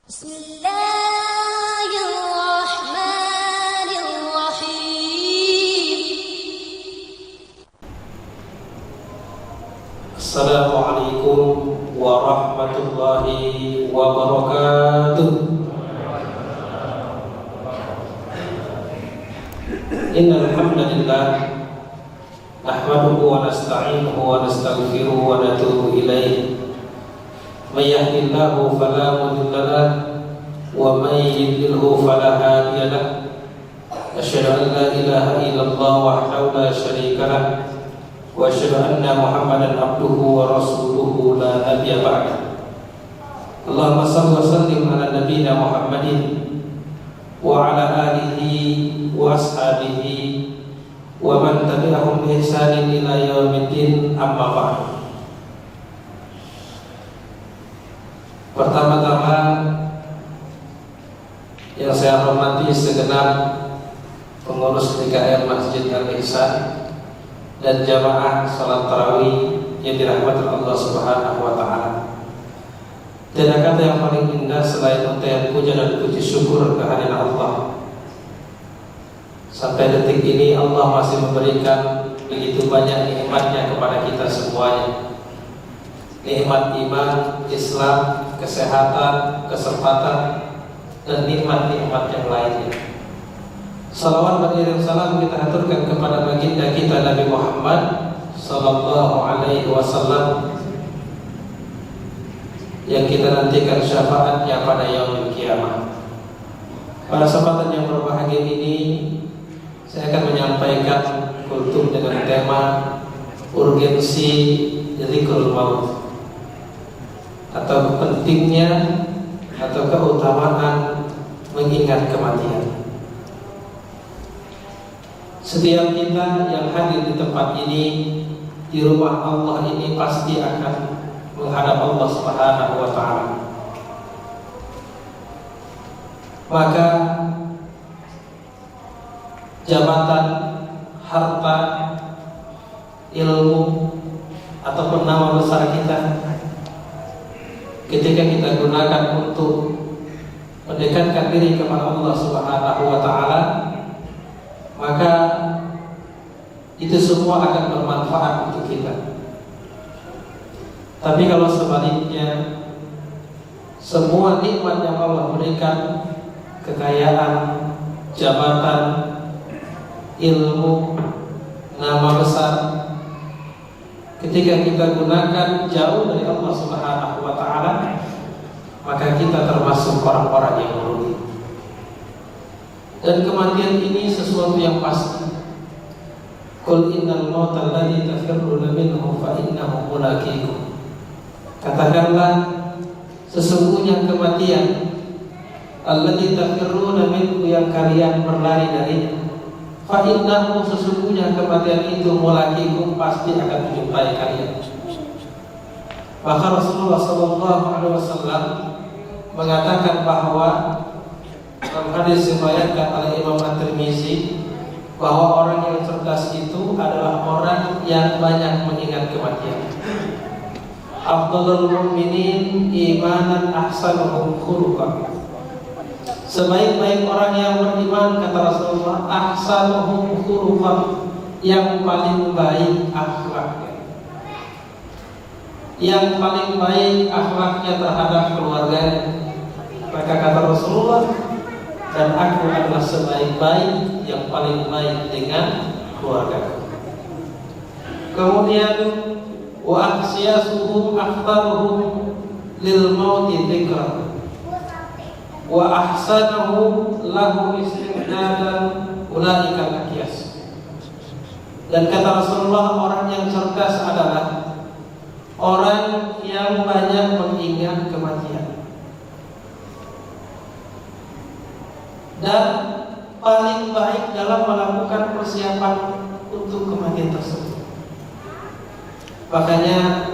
Bismillahirrahmanirrahim. Assalamualaikum warahmatullahi wabarakatuh. Innal hamdalillah nahmaduhu wa nasta'inuhu wa nastaghfiruhu wa natubu ilaih. May yahdihillahu fala mudilla lahu wa may yudlilhu fala hadiya lahu. Asyhadu an la ilaha illallah wahdahu la syarika lahu wa asyhadu anna Muhammadan abduhu wa rasuluhu la nabiyya ba'da. Allahumma shalli wa sallim ala nabiyyina Muhammadin wa ala alihi wa ashabihi wa man tabi'ahum bi ihsanin ila yaumiddin, amma ba'd. Pertama-tama yang saya hormati segenap pengurus PKM Masjid Al-Ihsan dan jamaah salat tarawih yang dirahmati Allah Subhanahu wa taala. Tidak kata yang paling indah selain untaian puja dan puji syukur kehadiran Allah. Sampai detik ini Allah masih memberikan begitu banyak nikmatnya kepada kita semuanya. Nikmat iman, Islam, kesehatan, kesempatan, dan nikmat-nikmat yang lainnya. Salawat beriring salam kita aturkan kepada baginda kita Nabi Muhammad sallallahu alaihi wasallam yang kita nantikan syafaatnya pada yaumul kiamah. Pada kesempatan yang berbahagia ini saya akan menyampaikan kultum dengan tema urgensi dzikrul maut, atau pentingnya atau keutamaan mengingat kematian. Setiap kita yang hadir di tempat ini, di rumah Allah ini, pasti akan menghadap Allah Subhanahu wa taala. Maka jabatan, harta, ilmu ataupun nama besar kita, ketika kita gunakan untuk mendekatkan diri kepada Allah Subhanahu wa taala, maka itu semua akan bermanfaat untuk kita. Tapi kalau sebaliknya, semua nikmat yang Allah berikan, kekayaan, jabatan, ilmu, nama besar, ketika kita gunakan jauh dari Allah Subhanahu wa taala, maka kita termasuk orang-orang yang merugi. Dan kematian ini sesuatu yang pasti. Qul innal mautal ladzi tafirruna minhu fa innahu mulaqikum. Katakanlah, sesungguhnya kematian alladzi tafirruna minhu, yang kalian berlari darinya, fa innahu, sesungguhnya kematian itu mulaqikum, pasti akan menjumpai kalian. Maka Rasulullah sallallahu alaihi wasallam mengatakan bahwa dalam hadis diriwayatkan oleh Imam At-Tirmizi, bahwa orang yang cerdas itu adalah orang yang banyak mengingat kematian. Afdhalul mu'minin imanan ahsanuhum khuluqan. Sebaik-baik orang yang beriman, kata Rasulullah, ahsanuhum khuluqan, yang paling baik akhlaknya, yang paling baik akhlaknya terhadap keluarganya. Maka kata Rasulullah, dan aku adalah sebaik-baik yang paling baik dengan keluarga. Kemudian wa ahsiyasuhum akhtaruhum lil mauti dzikra wa ahsanuhum lahu istidadan ulaika al-aqyas. Dan kata Rasulullah, orang yang cerdas adalah orang yang banyak mengingat kematian dan paling baik dalam melakukan persiapan untuk kematian tersebut. Makanya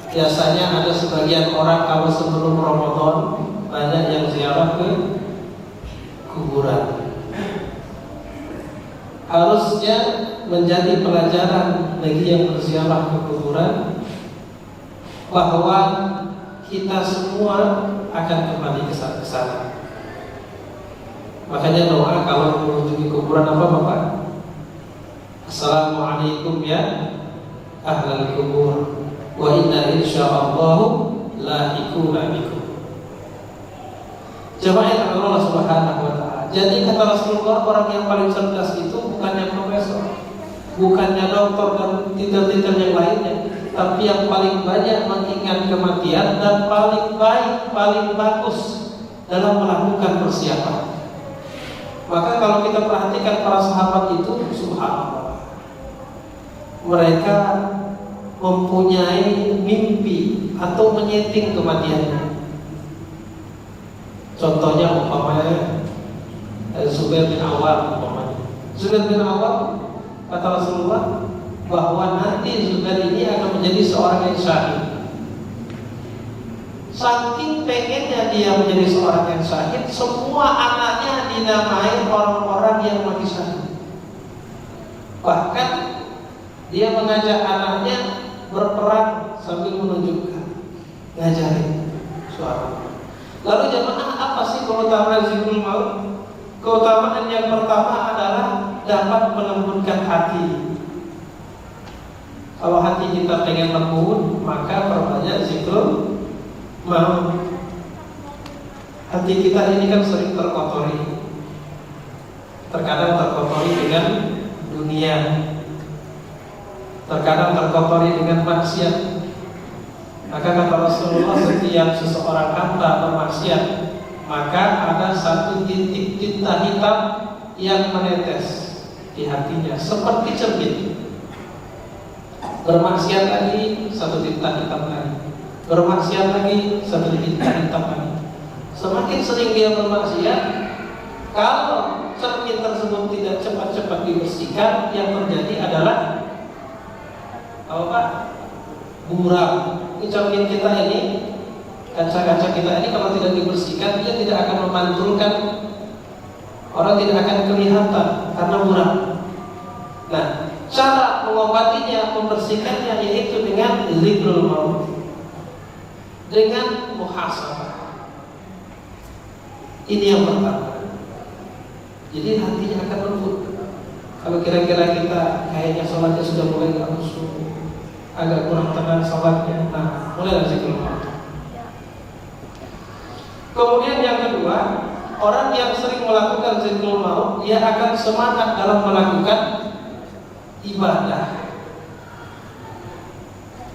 biasanya ada sebagian orang kalau sebelum Ramadan banyak yang ziarah ke kuburan. Harusnya menjadi pelajaran bagi yang berziarah ke kuburan bahwa kita semua akan kembali ke sana. Makanya doa kalau mengunjungi kuburan apa Bapak? Assalamualaikum ya ahlal kubur wa inna insyaallah lahiquna bikum. Jemaah yang Allah Subhanahu wa taala. Jadi kata Rasulullah, orang yang paling cerdas itu bukannya profesor, bukannya dokter dan titel-titel yang lainnya, tapi yang paling banyak mengingat kematian dan paling baik, paling bagus dalam melakukan persiapan. Maka kalau kita perhatikan para sahabat itu, subhanallah, mereka mempunyai mimpi atau menyeting kematiannya. Contohnya umpamanya Zubair bin Awam umpamanya. Zubair bin Awam, kata Rasulullah bahwa nanti Zubair ini akan menjadi seorang yang syahid. Saking pengennya dia menjadi seorang yang syahid, semua anaknya dinamai orang-orang yang mati syahid. Bahkan dia mengajak anaknya berperang sambil menunjukkan, ngajarin suara. Lalu jemaah, apa sih keutamaan zikrul maut? Keutamaan yang pertama adalah dapat melembutkan hati. Kalau hati kita pengen lembut, maka perbanyak zikrul maut. Hati kita ini kan sering terkotori. Terkadang terkotori dengan dunia, terkadang terkotori dengan maksiat. Maka kata Rasulullah, setiap seseorang hamba bermaksiat, maka ada satu titik tinta hitam yang menetes di hatinya seperti cermin. Bermaksiat lagi, satu tinta hitam lagi. Bermaksiat lagi, satu tinta hitam lagi. Semakin sering dia bermaksiat, kalau cermin tersebut tidak cepat-cepat dibersihkan, yang terjadi adalah apa Pak? Buram. Ini cermin kita ini, kaca-kaca kita ini kalau tidak dibersihkan, dia tidak akan memantulkan, orang tidak akan kelihatan karena buram. Nah, cara mengobatinya, membersihkannya yaitu dengan zikrul maut, dengan muhasabah. Ini yang pertama. Jadi hatinya akan lembut. Kalau kira-kira kita kayaknya sholatnya sudah mulai gak khusyuk, agak kurang tenang sholatnya, nah mulai zikrul maut. Kemudian yang kedua, orang yang sering melakukan zikrul maut, dia akan semangat dalam melakukan ibadah.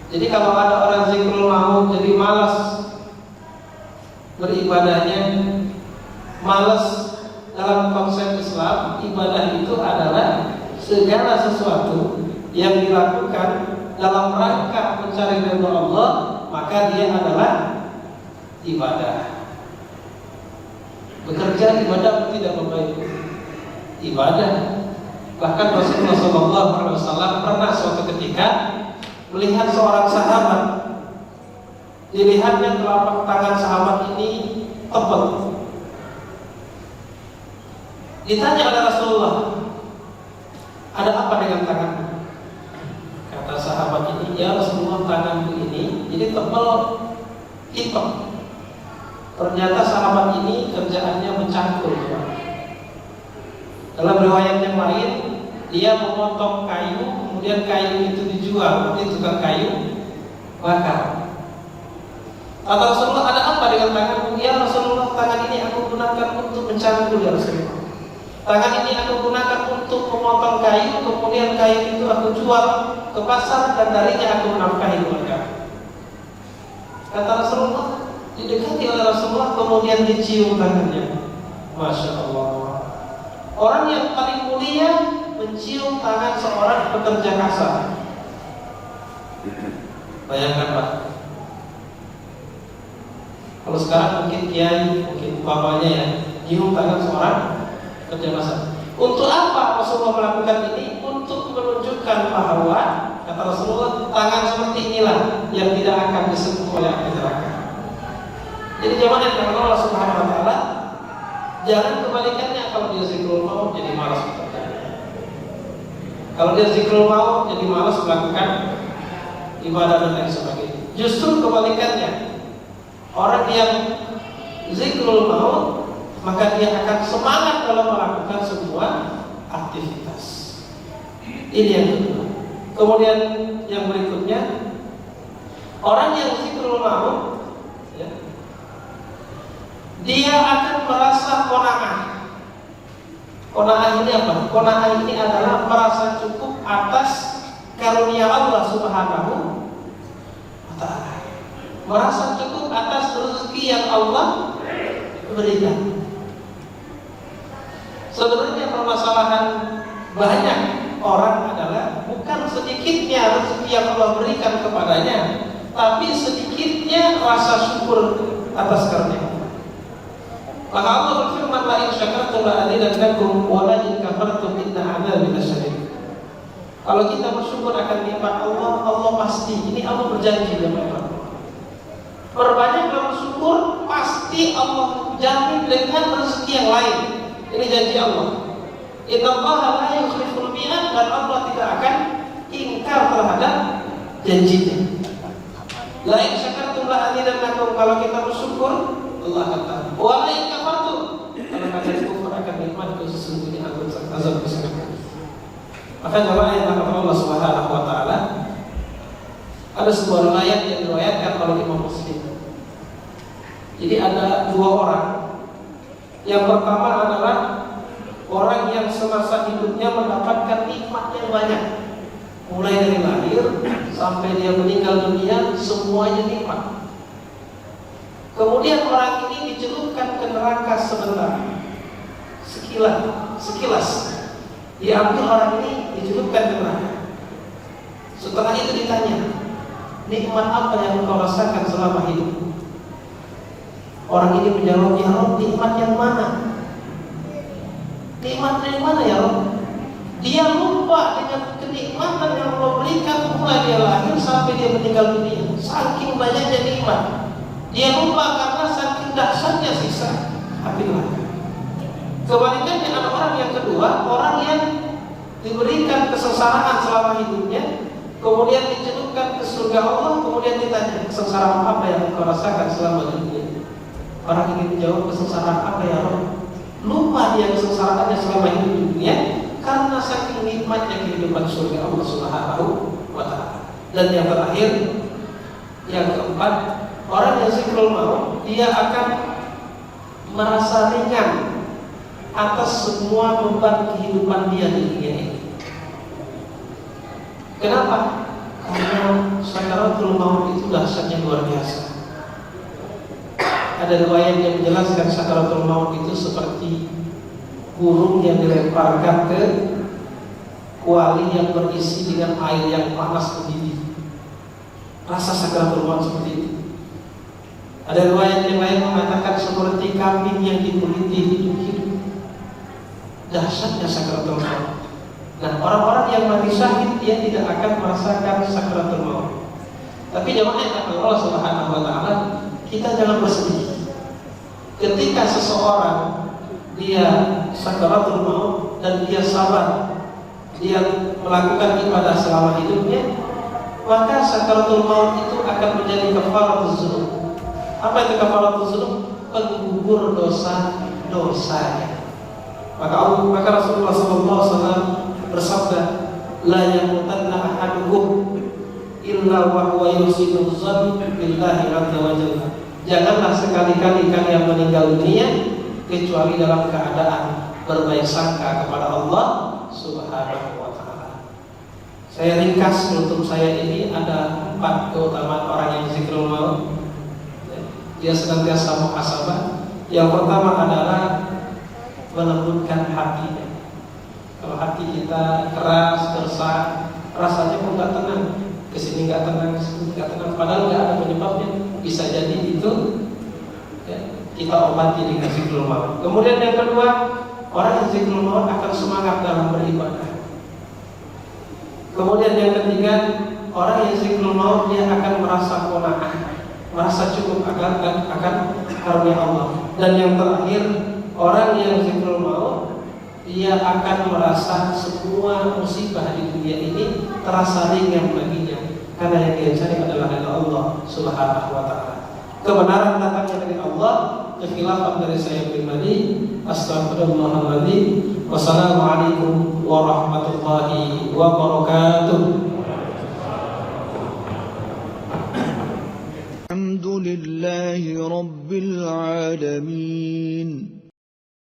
Jadi kalau ada orang zikrul maut jadi malas beribadahnya, malas dalam konsep Islam, ibadah itu adalah segala sesuatu yang dilakukan dalam rangka mencari ridha Allah, maka dia adalah ibadah. Bekerja ibadah atau tidak Bapak Ibu? Ibadah. Bahkan Rasulullah SAW pernah suatu ketika melihat seorang sahabat, dilihatnya telapak tangan sahabat ini tebal. Ditanya oleh Rasulullah, ada apa dengan tanganmu? Kata sahabat ini, ya Rasulullah, tanganku ini jadi tebal, hitam. Ternyata sahabat ini kerjaannya mencangkul. Dalam riwayat yang lain, dia memotong kayu, kemudian kayu itu dijual di tukang kayu bakar. Kata Rasulullah, ada apa dengan tanganmu? Ya Rasulullah, tangan ini aku gunakan untuk mencangkul ya Rasulullah. Tangan ini aku gunakan untuk memotong kayu, kemudian kayu itu aku jual ke pasar dan darinya aku menafkahi keluarga. Kata Rasulullah, didekati oleh Rasulullah, kemudian dicium tangannya. Masya Allah. Orang yang paling mulia mencium tangan seorang pekerja kasar. Bayangkan Pak, kalau sekarang mungkin kiai, mungkin bapaknya ya, cium tangan seorang pekerja kasar. Untuk apa Rasulullah melakukan ini? Untuk menunjukkan bahwa, kata Rasulullah, tangan seperti inilah yang tidak akan disentuh oleh api neraka. Jadi jamaah yang dikenal Allah Subhanahu wa taala, jangan kebalikannya. Kalau dia zikrul maut jadi malas bekerja. Kalau dia zikrul maut jadi malas melakukan ibadah dan lain sebagainya. Justru kebalikannya. Orang yang zikrul maut, maka dia akan semangat dalam melakukan sebuah aktivitas. Ini yang kedua. Kemudian yang berikutnya, orang yang zikrul maut, ya, dia akan merasa qanaah. Qanaah ini apa? Qanaah ini adalah merasa cukup atas karunia Allah Subhanahu wa ta'ala. Merasa cukup atas rezeki yang Allah berikan. Sebenarnya permasalahan banyak orang adalah bukan sedikitnya rezeki yang Allah berikan kepadanya, tapi sedikitnya rasa syukur atas karunia. Maka Allah berfirman, la in syakartum la azidannakum wa la in kafartum inna 'adzabi lasyadid. Kalau kita bersyukur akan nikmat Allah, Allah pasti, ini Allah berjanji dengan Allah. Perbanyaklah bersyukur, pasti Allah jamin dengan rezeki yang lain. Ini janji Allah. Innallaha la yukhliful mi'ad, dan Allah tidak akan ingkar terhadap janjinya. La in syakartum la azidannakum, kalau kita bersyukur Allah kata, wa la in kafartum, kalau kalian kufur akan nikmatku sesungguhnya aku azab besar. Maka jemaah yang dirahmati Allah Subhanahu wa taala, ada sebuah riwayat yang diriwayatkan oleh Imam Muslim. Jadi ada dua orang. Yang pertama adalah orang yang semasa hidupnya mendapatkan nikmat yang banyak. Mulai dari lahir sampai dia meninggal dunia, semuanya nikmat. Kemudian orang ini dicelupkan ke neraka sebentar, sekilas diambil orang ini, dicelupkan ke neraka. Setelah itu ditanya, nikmat apa yang engkau rasakan selama hidup? Orang ini menjawab, ya Rabb, nikmat yang mana? Nikmat dari mana ya Rabb? Dia lupa dengan kenikmatan yang Allah berikan mulai dia lahir sampai dia meninggal dunia. Saking banyaknya nikmat, dia lupa karena saking dahsyatnya siksa api neraka. Kebalikannya ada orang yang kedua, orang yang diberikan kesengsaraan selama hidupnya, kemudian dicelupkan ke surga Allah, kemudian ditanya, kesengsaraan apa yang engkau rasakan selama hidupnya? Orang ini menjawab, kesengsaraan apa ya Rabb? Lupa dia kesengsaraannya selama hidup di dunia karena saking nikmatnya kehidupan surga Allah Subhanahu wa ta'ala. Dan yang terakhir, yang keempat, orang yang zikrul maut, dia akan merasa ringan atas semua beban kehidupan dia di dunia ini. Kenapa? Karena sakaratul maut itu dahsyatnya luar biasa. Ada riwayat yang menjelaskan sakaratul maut itu seperti burung yang dilemparkan ke kuali yang berisi dengan air yang panas mendidih. Rasa sakaratul maut seperti itu. Ada riwayat yang lain mengatakan seperti kambing yang dikuliti hidup-hidup. Dahsyatnya sakaratul maut. Nah, orang-orang yang mati syahid dia tidak akan merasakan sakaratul maut. Tapi jemaah yang Allah Subhanahu wa ta'ala, kita jangan bersedih. Ketika seseorang dia sakaratul maut dan dia sabar, dia melakukan ibadah selama hidupnya, maka sakaratul maut itu akan menjadi kafaratul dzunub. Apa itu kafaratul dzunub? Penggugur dosa-dosanya. Maka Rasulullah SAW bersabda, la yamutanna ahadukum illa wa huwa yusinu dzann billahi azza wa jalla. Janganlah sekali-kali kalian meninggal dunia kecuali dalam keadaan berbaik sangka kepada Allah Subhanahu wa ta'ala. Saya ringkas untuk saya ini ada 4 keutamaan orang yang zikrul maut. Dia senantiasa muhasabah. Yang pertama adalah melembutkan hatinya. Kalau hati kita keras, gersang, rasanya pun gak tenang. Kesini gak tenang, kesini gak tenang. Padahal gak ada penyebabnya. Bisa jadi itu ya, kita obati dengan zikrul maut. Kemudian yang kedua, orang yang zikrul maut akan semangat dalam beribadah. Kemudian yang ketiga, orang yang zikrul maut dia akan merasa qanaah, merasa cukup akan karunia Allah. Dan yang terakhir, orang yang zikrul maut dia akan merasa semua musibah di dunia ini terasa ringan baginya, karena yang dia cari adalah Allah Subhanahu wa ta'ala. kebenaran datangnya dari Allah, kekhilafan dari saya pribadi. Astagfirullahaladzim. Wassalamualaikum warahmatullahi wabarakatuh. Alhamdulillahi Rabbil Alamin.